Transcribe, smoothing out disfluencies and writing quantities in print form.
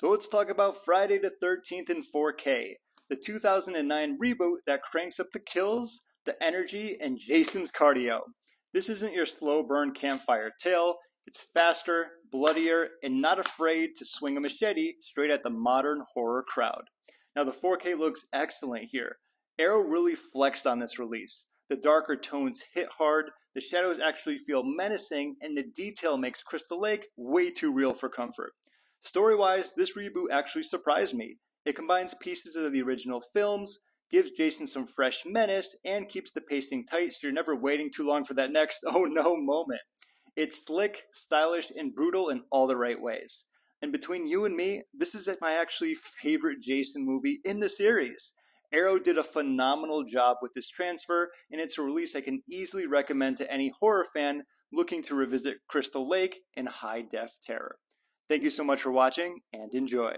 So let's talk about Friday the 13th in 4K, the 2009 reboot that cranks up the kills, the energy, and Jason's cardio. This isn't your slow burn campfire tale, it's faster, bloodier, and not afraid to swing a machete straight at the modern horror crowd. Now the 4K looks excellent here. Arrow really flexed on this release. The darker tones hit hard, the shadows actually feel menacing, and the detail makes Crystal Lake way too real for comfort. Story-wise, this reboot actually surprised me. It combines pieces of the original films, gives Jason some fresh menace, and keeps the pacing tight so you're never waiting too long for that next oh no moment. It's slick, stylish, and brutal in all the right ways. And between you and me, this is my actually favorite Jason movie in the series. Arrow did a phenomenal job with this transfer, and it's a release I can easily recommend to any horror fan looking to revisit Crystal Lake in high-def terror. Thank you so much for watching, and enjoy.